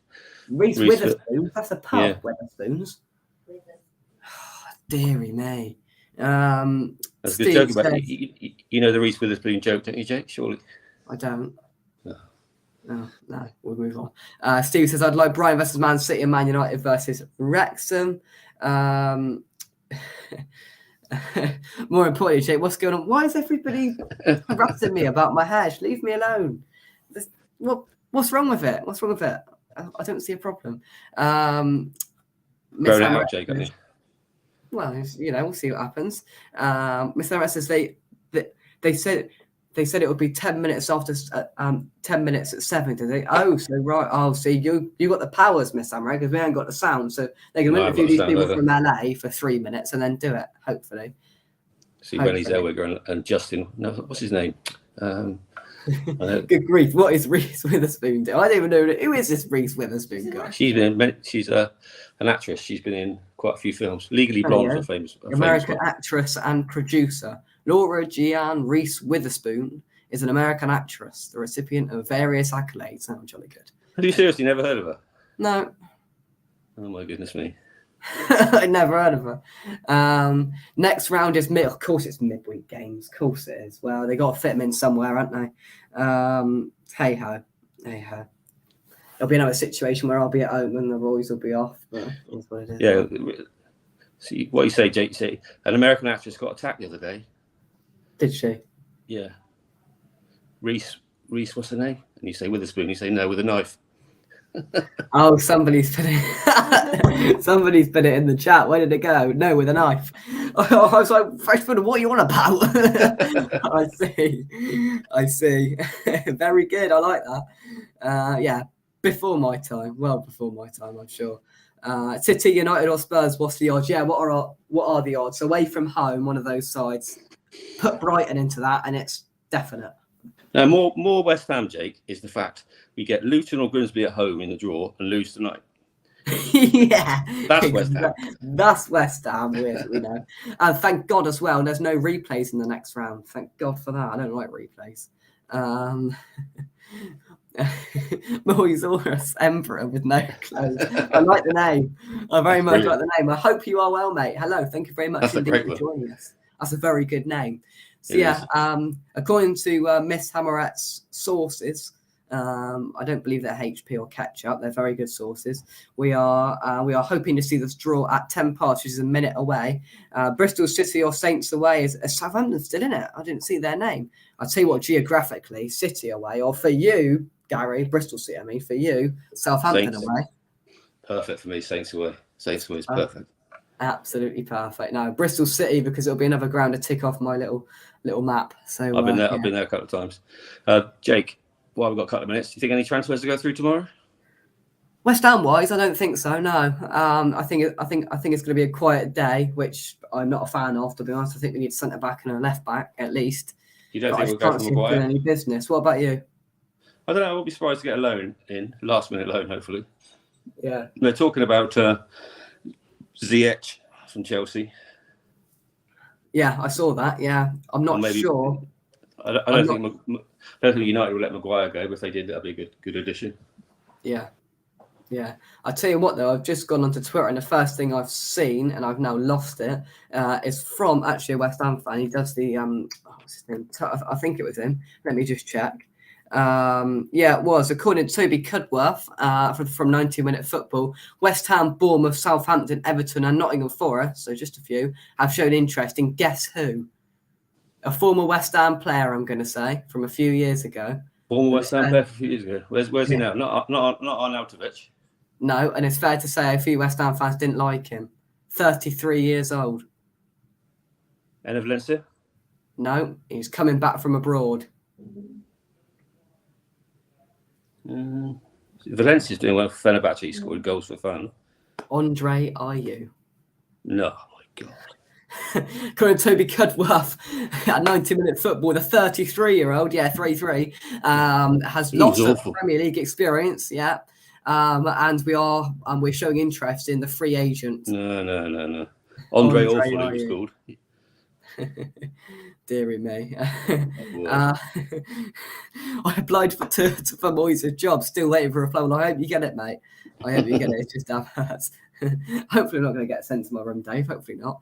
Witherspoon. That's a pub. Yeah. Witherspoons. Oh, dearie me. That's a good Steve joke about says, it. You know the Reese Witherspoon joke, don't you, Jake? Surely. I don't. No. Oh, no, we'll move on. Steve says, I'd like Brighton versus Man City and Man United versus Wrexham. More importantly, Jake, what's going on? Why is everybody harassing me about my hair? Just leave me alone. What's wrong with it? What's wrong with it? I don't see a problem. Grown it out, Jake, I think. Well, we'll see what happens. Mr. Hammer says they said it would be 10 minutes after 10 minutes at 7, did they? Oh, so right. Oh, see, you got the powers, Miss Samurai, because we ain't got the sound. So they can interview these people from LA for 3 minutes and then do it, hopefully. See Rennie Zellweger and Justin. No, what's his name? Good grief! What is Reese Witherspoon doing? I don't even know who is this Reese Witherspoon guy. She's an actress. She's been in quite a few films. Legally Blonde, a famous American actress and producer. Laura Jean Reese Witherspoon is an American actress, the recipient of various accolades. Oh, jolly good. Have you seriously never heard of her? No. Oh my goodness me. I never heard of her. Next round is of course it's midweek games. Of course it is. Well, they got to fit them in somewhere, haven't they? Hey ho. There'll be another situation where I'll be at home and the boys will be off. But that's what it is. Yeah. See what you say, Jake. You say an American actress got attacked the other day. Did she? Yeah. Reese, what's her name? And you say Witherspoon. You say no, with a knife. Oh, somebody's put it in the chat. Where did it go? No, with a knife. I was like, Freshman, what are you on about? I see. Very good. I like that. Yeah, before my time. Well, before my time, I'm sure. City, United, or Spurs? What's the odds? Yeah, what are the odds? Away from home, one of those sides. Put Brighton into that, and it's definite. Now, more West Ham, Jake, is the fact we get Luton or Grimsby at home in the draw and lose tonight. Yeah, that's West Ham. That's West Ham, we know. And thank God as well, there's no replays in the next round. Thank God for that. I don't like replays. Moisaurus Emperor with no clothes. I like the name. I very much like the name. I hope you are well, mate. Hello. Thank you very much indeed for joining us. That's a very good name. So according to Miss Hammeret's sources, I don't believe they're HP or Ketchup. They're very good sources. We are hoping to see this draw at 10 past, which is a minute away. Bristol City or Saints away is Southampton still in it. I didn't see their name. I'll tell you what, geographically, City away, or for you, Gary, Bristol City. I mean, for you, Southampton away. Perfect for me. Saints away. Saints away is perfect. Absolutely perfect. Now Bristol City, because it'll be another ground to tick off my little map. So I've been there. I've been there a couple of times. Jake, while we've got a couple of minutes, do you think any transfers to go through tomorrow? West Ham wise, I don't think so. No, I think it's going to be a quiet day, which I'm not a fan of. To be honest, I think we need a centre back and a left back at least. You don't think we'll go for Maguire? Any business? What about you? I don't know. I won't be surprised to get a loan in, last minute loan, hopefully. Yeah, they're talking about Ziyech from Chelsea. Yeah, I saw that. Yeah, I'm not sure. I don't think United will let Maguire go, but if they did, that'd be a good addition. Yeah. I tell you what, though, I've just gone onto Twitter, and the first thing I've seen, and I've now lost it, is from actually a West Ham fan. He does the what's his name? I think it was him. Let me just check. Yeah, it was. According to Toby Cudworth from 90-Minute Football, West Ham, Bournemouth, Southampton, Everton and Nottingham Forest, so just a few, have shown interest in guess who? A former West Ham player, I'm going to say, from a few years ago. Former West Ham player from a few years ago. Where's he now? Not Arnautovic. No, and it's fair to say a few West Ham fans didn't like him. 33 years old. And of Valencia? No, he's coming back from abroad. Valencia's doing well for Fenerbahce. He scored goals for fun. Andre Ayew. No, oh my God. According to Toby Cudworth at 90-Minute Football, the 33-year-old, 3-3, has lots of Premier League experience, and we're showing interest in the free agent. No. Andre Awful, he was called. Deary me. I applied for Moyes' job, still waiting for a flow. I hope you get it, mate. I hope you get it. It's just hopefully I'm not going to get sent to my room, Dave. Hopefully not.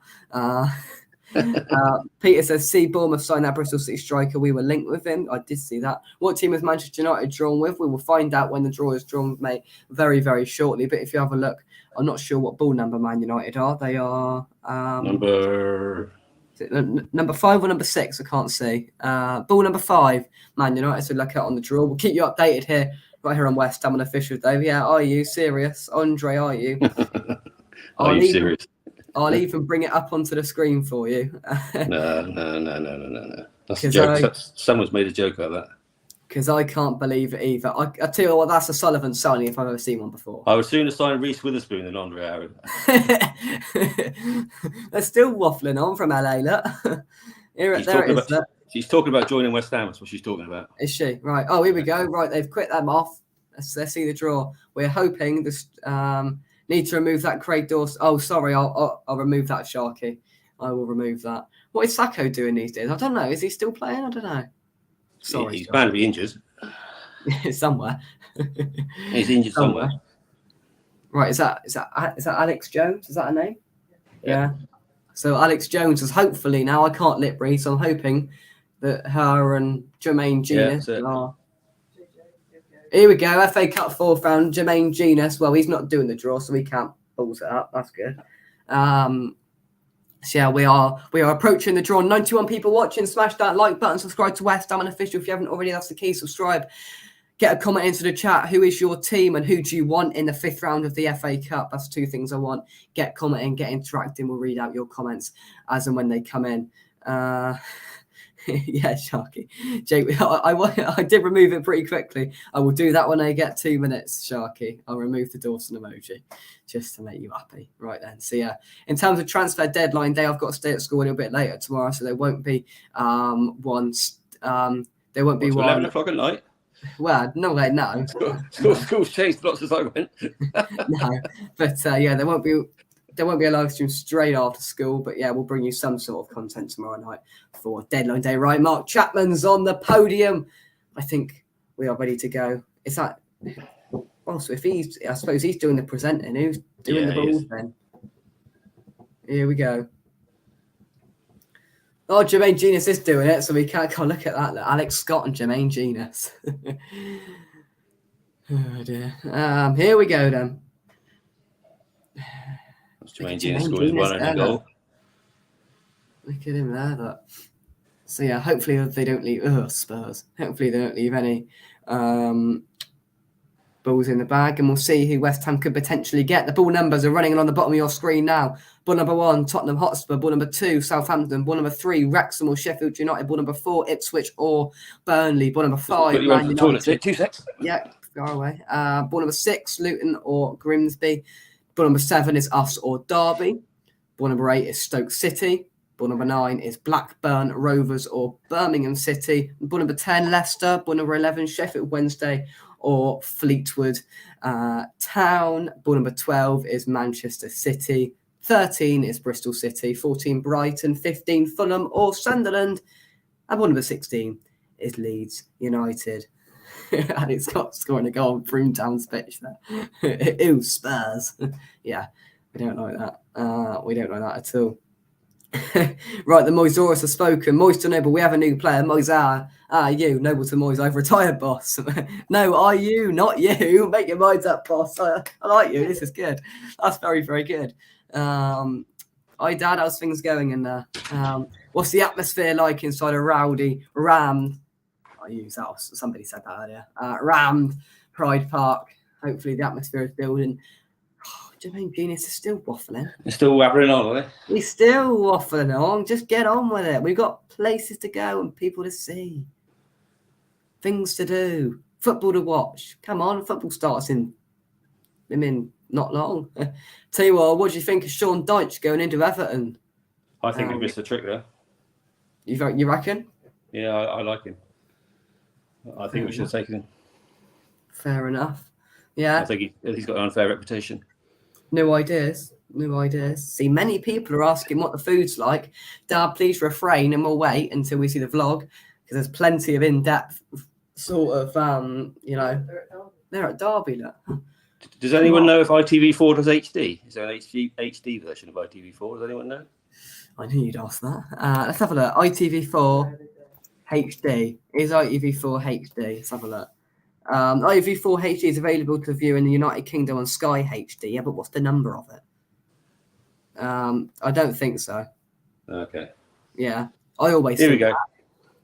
Peter says, see Bournemouth sign that Bristol City striker. We were linked with him. I did see that. What team is Manchester United drawn with? We will find out when the draw is drawn, mate, very, very shortly. But if you have a look, I'm not sure what ball number Man United are. They are number 5 or number 6. I can't see. Ball number 5, Man United. So look out on the draw. We'll keep you updated here, right here on West Ham on Official Day. Yeah, are you serious, Andre? Are you? Are you serious? I'll even bring it up onto the screen for you. No. That's a joke. Someone's made a joke out of that. Because I can't believe it either. I tell you what, that's a Sullivan signing if I've ever seen one before. I would sooner sign Reese Witherspoon than Andre Aaron. They're still waffling on from LA, look. She's talking about joining West Ham. That's what she's talking about. Is she? Right. Oh, here we go. Right, they've quit them off. Let's see the draw. We're hoping this need to remove that Craig Dawson. Oh, sorry, I'll remove that, Sharky. I will remove that. What is Sacco doing these days? I don't know. Is he still playing? I don't know. Sorry, he's bound to be injured. somewhere. He's injured somewhere. Right, is that Alex Jones? Is that her name? Yeah. So Alex Jones is hopefully now. I can't lip read, so I'm hoping that her and Jermaine Genius are. Here we go. FA Cup 4th round. Jermaine Genius. Well, he's not doing the draw, so we can't balls it up. That's good. So yeah, we are approaching the draw. 91 people watching. Smash that like button. Subscribe to West Ham Official if you haven't already. That's the key. Subscribe. Get a comment into the chat. Who is your team and who do you want in the 5th round of the FA Cup? That's 2 things I want. Get commenting, get interacting. We'll read out your comments as and when they come in. Yeah, Sharky. Jake, I did remove it pretty quickly. I will do that when I get 2 minutes, Sharky. I'll remove the Dawson emoji just to make you happy. Right then. So yeah, in terms of transfer deadline day, I've got to stay at school a little bit later tomorrow, so there won't be one. There won't be one. 11 o'clock at night. Well, no, no. School's changed lots as I went. No, but yeah, there won't be a live stream straight after school, but yeah, we'll bring you some sort of content tomorrow night for deadline day. Right, Mark Chapman's on the podium. I think we are ready to go. Is that also if I suppose he's doing the presenting. Who's doing the balls then? Here we go. Oh, Jermaine Genius is doing it, so we can't go look at that. Look, Alex Scott and Jermaine Genius. Oh dear. Here we go then. Jermaine Genius scored his one only goal. Look at him there. Look. So yeah, hopefully they don't leave. Spurs. Hopefully they don't leave any balls in the bag, and we'll see who West Ham could potentially get. The ball numbers are running on the bottom of your screen now. Ball number 1, Tottenham Hotspur. Ball number 2, Southampton. Ball number 3, Wrexham or Sheffield United. Ball number 4, Ipswich or Burnley. Ball number 5, Man United. 2 seconds. Yeah, go away. Ball number 6, Luton or Grimsby. Ball number 7 is us or Derby. Ball number 8 is Stoke City. Ball number 9 is Blackburn Rovers or Birmingham City. Ball number 10, Leicester. Ball number 11, Sheffield Wednesday or Fleetwood Town. Ball number 12 is Manchester City. 13 is Bristol City. 14, Brighton. 15, Fulham or Sunderland. And ball number 16 is Leeds United. And it's got scoring a goal on Broomtown's pitch there. Ew, Spurs. Yeah, we don't like that. We don't like that at all. Right, the Moisaurus has spoken. Moist to Noble, we have a new player. Moisar. You. Noble to Moise, I've retired, boss. No, are you, not you. Make your minds up, boss. I like you. This is good. That's very, very good. Hi, Dad. How's things going in there? What's the atmosphere like inside a rowdy, rammed? I use that. Somebody said that earlier. Rammed Pride Park. Hopefully the atmosphere is building. Oh, Jermaine Genius is still waffling. He's still waffling on, are they? He's still waffling on. Just get on with it. We've got places to go and people to see. Things to do. Football to watch. Come on, football starts in not long. Tell you what do you think of Sean Dyche going into Everton? I think we missed the trick there. You reckon? Yeah, I like him. I think we should have taken him. Fair enough. Yeah. I think he's got an unfair reputation. No ideas. See, many people are asking what the food's like. Dad, please refrain and we'll wait until we see the vlog because there's plenty of in-depth sort of, they're at Derby, look. Does anyone know if ITV4 does HD? Is there an HD version of ITV4? Does anyone know? I knew you'd ask that. Let's have a look. ITV4 HD. Is ITV4 HD? Let's have a look. ITV4 HD is available to view in the United Kingdom on Sky HD. Yeah, but what's the number of it? I don't think so. Okay. Yeah, I always Here we think go. that.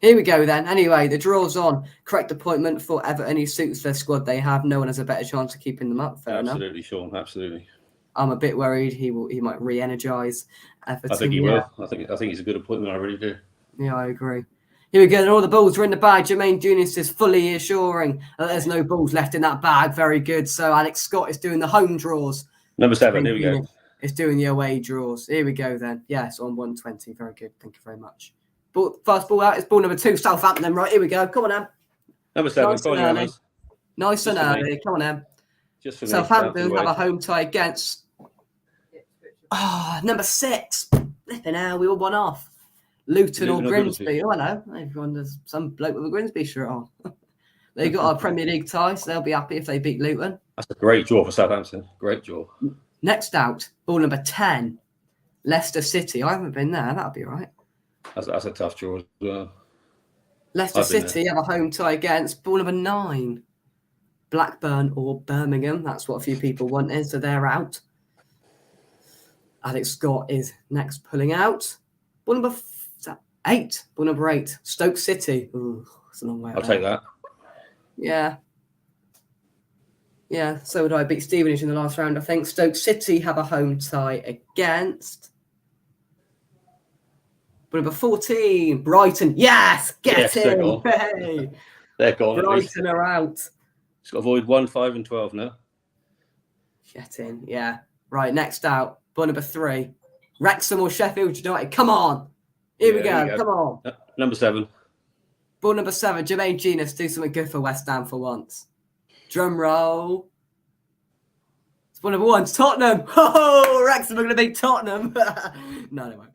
Here we go then. Anyway, the draw's on. Correct appointment for Everton. He suits their squad they have. No one has a better chance of keeping them up. Fair enough. Absolutely, Sean. Absolutely. I'm a bit worried he might re-energise Everton. I think he will. I think he's a good appointment. I really do. Yeah, I agree. Here we go. And all the balls are in the bag. Jermaine Junius is fully assuring that there's no balls left in that bag. Very good. So Alex Scott is doing the home draws. Number 7. Here we go. It's doing the away draws. Here we go then. Yes, on 120. Very good. Thank you very much. First ball out. It's ball number 2, Southampton. Then right, here we go. Come on, Em. Number 7. Nice and early. Come on, Em. Just for Southampton have a home tie against number 6. Flipping hell, we all won off. Luton or Grimsby. Oh, hello. Everyone does some bloke with a Grimsby shirt on. They got our Premier League tie, so they'll be happy if they beat Luton. That's a great draw for Southampton. Great draw. Next out, ball number 10, Leicester City. I haven't been there. That'll be right. That's a tough draw as well. Leicester City have a home tie against ball number 9, Blackburn or Birmingham. That's what a few people wanted, so they're out. Alex Scott is next pulling out. Ball number 8. Ball number 8, Stoke City. Ooh, that's a long way. I'll take that. Yeah. Yeah, so would I. Beat Stevenage in the last round, I think. Stoke City have a home tie against number 14, Brighton. Yes, get in. Hey. They're gone. Brighton are out. It's got to avoid 1, 5, and 12 now. Get in, yeah. Right, next out, ball number 3, Wrexham or Sheffield United. Come on. Here we go. Come on. Number 7. Ball number 7, Jermaine Genius. Do something good for West Ham for once. Drum roll. It's ball number 1, Tottenham. Oh, Wrexham are going to beat Tottenham. No, they won't.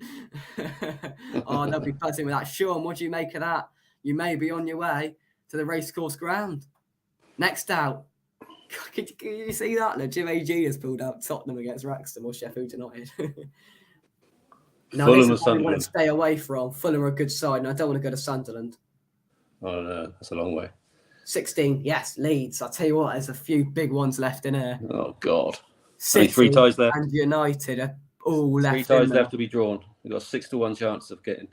Oh, they'll be buzzing with that. Sean, what do you make of that? You may be on your way to the racecourse ground. Next out. Can you see that? No, Jim A.G. has pulled out Tottenham against Wrexham or Sheffield United. No, Fulham this is or what I want to Sunderland. stay away from. Fulham are a good side, and I don't want to go to Sunderland. Oh, no, that's a long way. 16, yes, Leeds. I'll tell you what, there's a few big ones left in here. Oh, God. City 3 ties left. and United are all left 3 ties in there. left to be drawn. We've got a 6-1 chance of getting.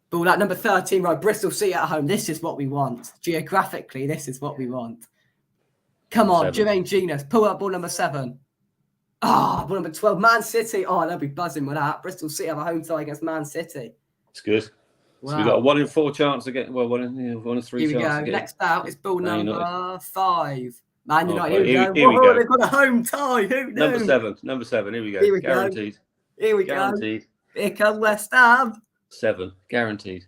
Ball at number 13, right, Bristol City at home. This is what we want. Geographically, this is what we want. Come on, 7. Jermaine Genius, pull up ball number 7. Ball number 12, Man City. Oh, they'll be buzzing with that. Bristol City have a home tie against Man City. It's good. Wow. So we've got a 1 in 4 chance of getting, 1 in 3 Here we chance go. of getting. Next out is ball Man number 5. Man United. Here we Here go. we go. They've got a home tie. Who knew? Number 7. Here we go. Here we go. Guaranteed. Here we Guaranteed. go. Here comes West Ham. 7. Guaranteed.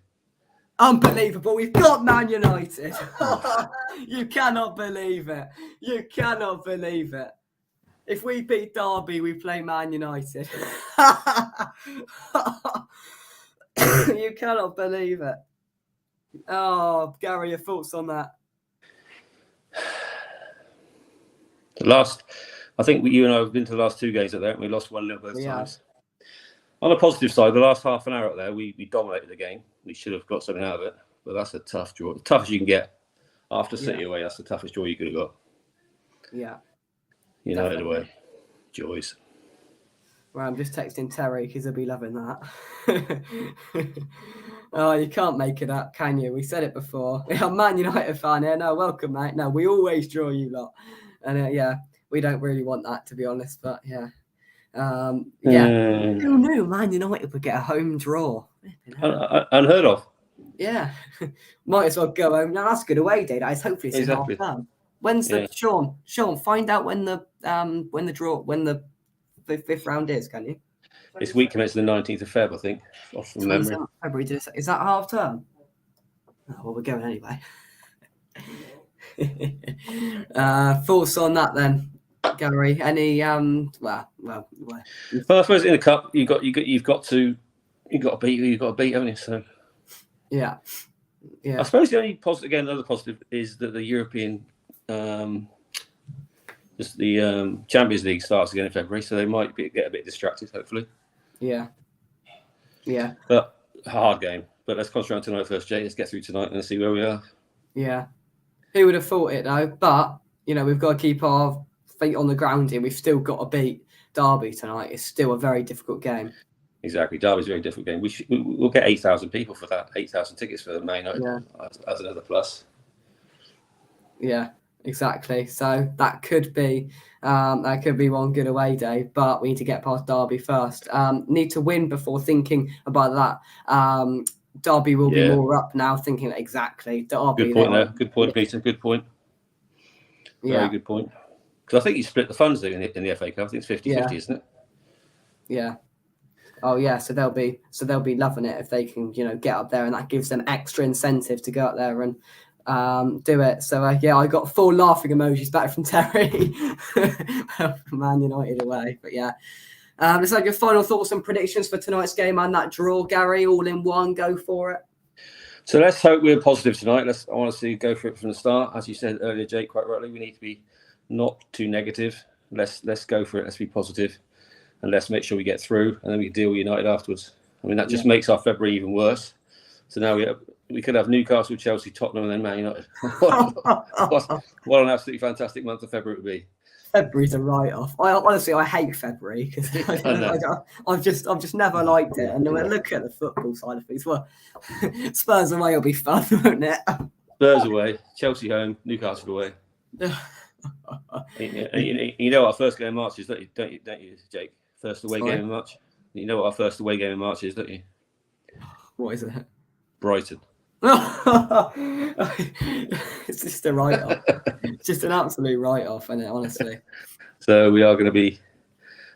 Unbelievable. We've got Man United. You cannot believe it. You cannot believe it. If we beat Derby, we play Man United. You cannot believe it. Oh, Gary, your thoughts on that? I think you and I have been to the last 2 games up there, and we lost 1-0 both Yeah. times. On the positive side, the last half an hour up there, we dominated the game. We should have got something out of it, but that's a tough draw. The toughest you can get after City away. That's the toughest draw you could have got. Yeah. United Definitely. away, joys. Well, I'm just texting Terry because he'll be loving that. Oh, you can't make it up, can you? We said it before. I'm a Man United fan here. No, welcome, mate. No, we always draw you lot. And yeah, we don't really want that, to be honest. But yeah. Who knew Man United would get a home draw? Unheard of. Yeah. Might as well go home. No, that's a good away day. That is. Hopefully it's Exactly. in half term. When's the Sean, find out when the 5th round is, can you? This week commences the 19th of Feb, I think, off from memory. February, is that half term? Oh, well, we're going anyway. Thoughts on that then, Gary? Any well, I suppose in the cup you've got to beat who you've got to beat, haven't you? So yeah. I suppose the only positive, again, another positive is that the the Champions League starts again in February, so they might get a bit distracted, hopefully. Yeah. But a hard game. But let's concentrate on tonight first, Jay. Let's get through tonight and see where we are. Yeah. Who would have thought it though? But we've got to keep our feet on the ground here. We've still got to beat Derby tonight. It's still a very difficult game. Exactly. Derby's a very difficult game. We'll get 8,000 people for that. 8,000 tickets for the Man United as another plus. Yeah, exactly. So that could be one good away day, but we need to get past Derby first. Need to win before thinking about that. Derby will be more up now, thinking exactly. Derby. Good point there. Good point, Peter. Good point. Very good point. Because I think you split the funds in the FA Cup. I think it's 50-50, isn't it? Yeah. Oh yeah. So they'll be loving it if they can, get up there, and that gives them extra incentive to go up there and do it. So I got 4 laughing emojis back from Terry. Man United away, but yeah. Let's have your final thoughts and predictions for tonight's game and that draw, Gary. All in one, go for it. So let's hope we're positive tonight. I want to see go for it from the start, as you said earlier, Jake. Quite rightly, we need to be not too negative. Let's go for it. Let's be positive, and let's make sure we get through, and then we can deal with United afterwards. I mean, that just makes our February even worse. So now we could have Newcastle, Chelsea, Tottenham, and then Man United. What an absolutely fantastic month of February it would be. February's a write-off. I hate February because I've just never liked it. And then we look at the football side of things. Well, Spurs away will be fun, won't it? Spurs away, Chelsea home, Newcastle away. You know what our first game in March is, don't you, Jake? First away game in March. You know what our first away game in March is, don't you? What is it? Brighton. It's just a write-off. It's just an absolute write-off, isn't it, honestly? So we are going to be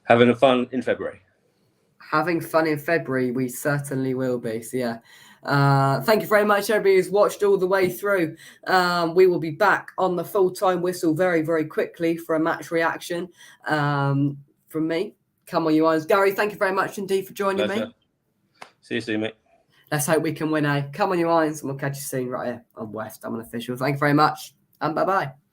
having fun in February. Having fun in February, we certainly will be. So yeah. Thank you very much, everybody who's watched all the way through. We will be back on the full-time whistle very, very quickly for a match reaction from me. Come on, you guys. Gary, thank you very much indeed for joining me. See you soon, mate. Let's hope we can win, eh? Come on, you Irons, and we'll catch you soon right here on West. I'm an official. Thank you very much, and bye-bye.